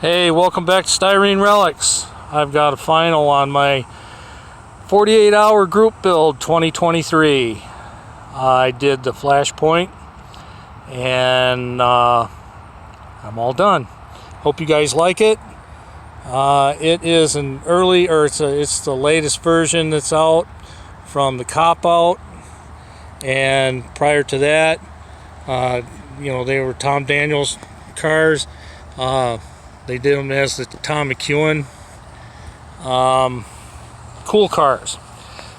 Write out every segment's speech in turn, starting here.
Hey, welcome back to StyreneRelics. I've got a final on my 48-hour group build 2023. I did the flashpoint and I'm all done. Hope you guys like it. It is an early, or it's the latest version that's out from the cop out, and prior to that, they were Tom Daniels cars. They did them as the Tom McEwen. Cool cars.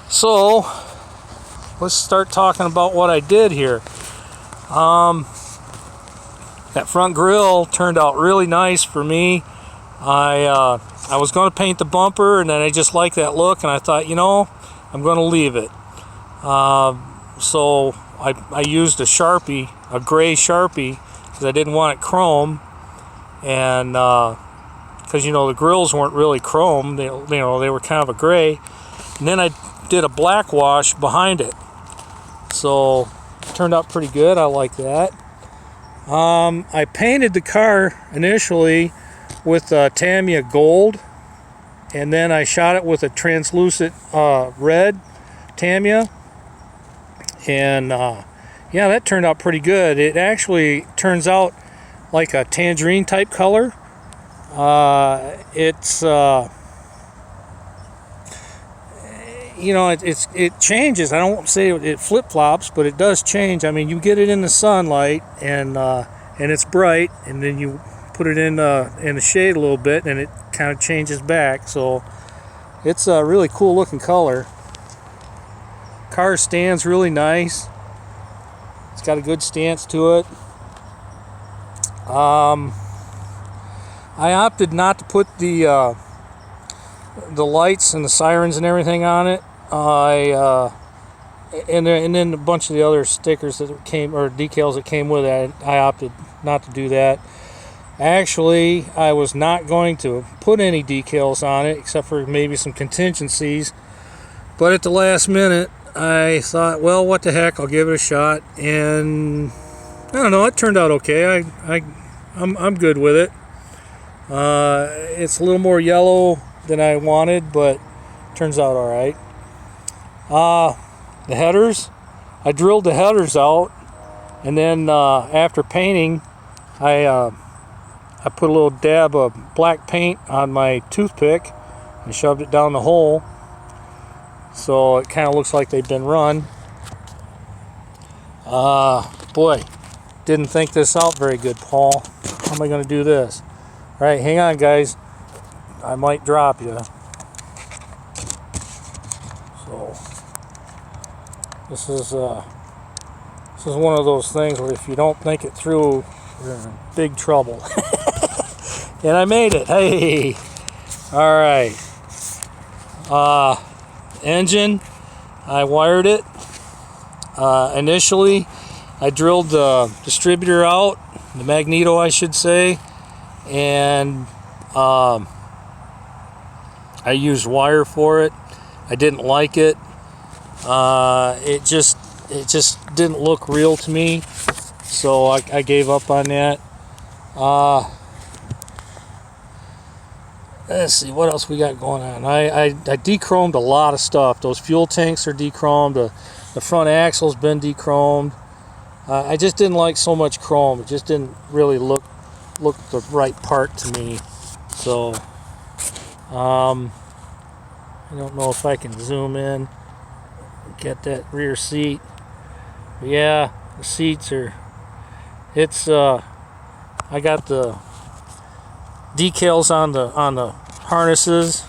So let's start talking about what I did here. That front grille turned out really nice for me. I was going to paint the bumper, and then I just liked that look, and I thought, I'm going to leave it. So I used a Sharpie, a gray Sharpie, because I didn't want it chrome. And because the grills weren't really chrome, they were kind of a gray, and then I did a black wash behind it, so it turned out pretty good. I like that. I painted the car initially with Tamiya gold, and then I shot it with a translucent red Tamiya, and yeah, that turned out pretty good. It actually turns out like a tangerine type color. It changes. I don't say it flip-flops, but it does change. I mean, you get it in the sunlight and it's bright, and then you put it in the shade a little bit and it kind of changes back. So it's a really cool looking color. Car stands really nice. It's got a good stance to it. I opted not to put the lights and the sirens and everything on it. And then a bunch of the other stickers that came, or decals that came with it, I opted not to do that. Actually, I was not going to put any decals on it except for maybe some contingencies. But at the last minute, I thought, well, what the heck, I'll give it a shot. And I don't know, it turned out okay. I'm good with it. It's a little more yellow than I wanted, but turns out all right. The headers, I drilled the headers out, and then after painting, I put a little dab of black paint on my toothpick and shoved it down the hole, so it kind of looks like they've been run. Boy, didn't think this out very good, Paul. How am I going to do this? All right, hang on, guys. I might drop you. So this is one of those things where if you don't think it through, you're in big trouble. And I made it. Hey, all right. Engine, I wired it. Initially, I drilled the distributor out, the magneto, I should say, and I used wire for it. I didn't like it. It just didn't look real to me, so I gave up on that. Let's see what else we got going on. I dechromed a lot of stuff. Those fuel tanks are dechromed. The front axle's been dechromed. I just didn't like so much chrome. It just didn't really look the right part to me. So I don't know if I can zoom in, get that rear seat. But yeah, the seats are, I got the decals on the harnesses,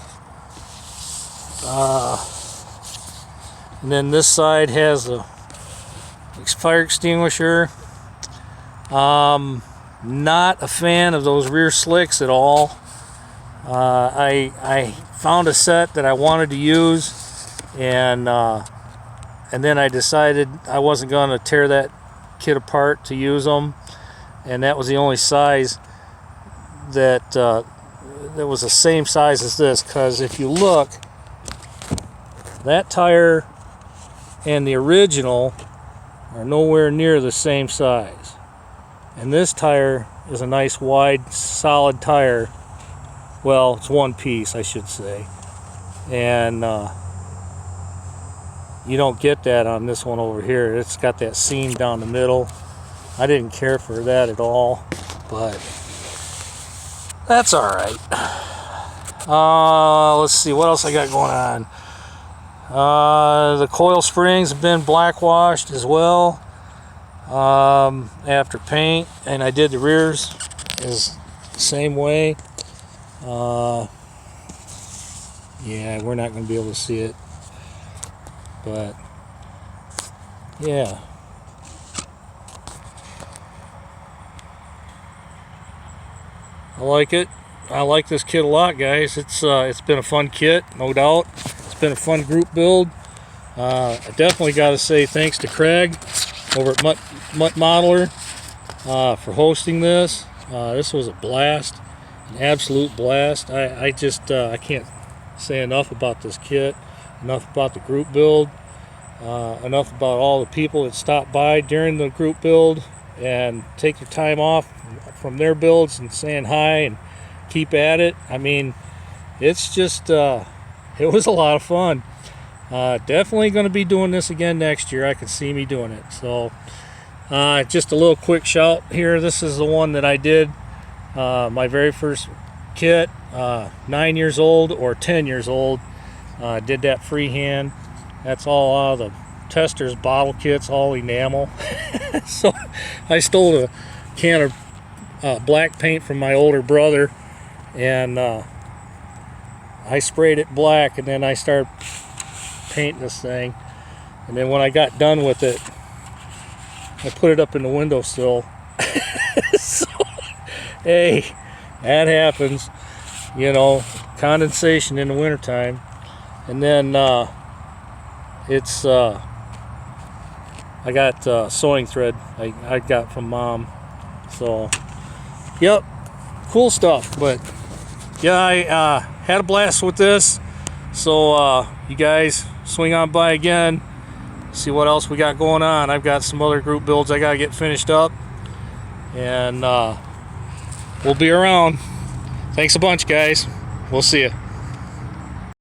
and then this side has a fire extinguisher. Not a fan of those rear slicks at all. I found a set that I wanted to use, and then I decided I wasn't going to tear that kit apart to use them, and that was the only size that was the same size as this, because if you look, that tire and the original are nowhere near the same size. And this tire is a nice wide solid tire Well, it's one piece, I should say. And you don't get that on this one over here. It's got that seam down the middle. I didn't care for that at all, but that's all right. Let's see what else I got going on. The coil springs have been black washed as well after paint, and I did the rears is the same way. Yeah, we're not going to be able to see it, but yeah. I like it. I like this kit a lot, guys. It's been a fun kit, no doubt. It's been a fun group build. I definitely got to say thanks to Craig over at Muttmodeler for hosting this. This was a blast, an absolute blast. I can't say enough about this kit, enough about the group build, enough about all the people that stopped by during the group build and take your time off from their builds and saying hi and keep at it. I mean, it's just it was a lot of fun. Definitely going to be doing this again next year. I can see me doing it. So just a little quick shout here. This is the one that I did my very first kit, 9 years old or 10 years old. Did that freehand. That's all out of the tester's bottle kits, all enamel. So I stole a can of black paint from my older brother, and I sprayed it black, and then I started painting this thing. And then when I got done with it, I put it up in the windowsill. So, hey, that happens, you know, condensation in the wintertime. And then I got sewing thread I got from Mom. So, yep, cool stuff. But yeah, I had a blast with this. So you guys swing on by again, see what else we got going on. I've got some other group builds I gotta get finished up, and we'll be around. Thanks a bunch, guys. We'll see you.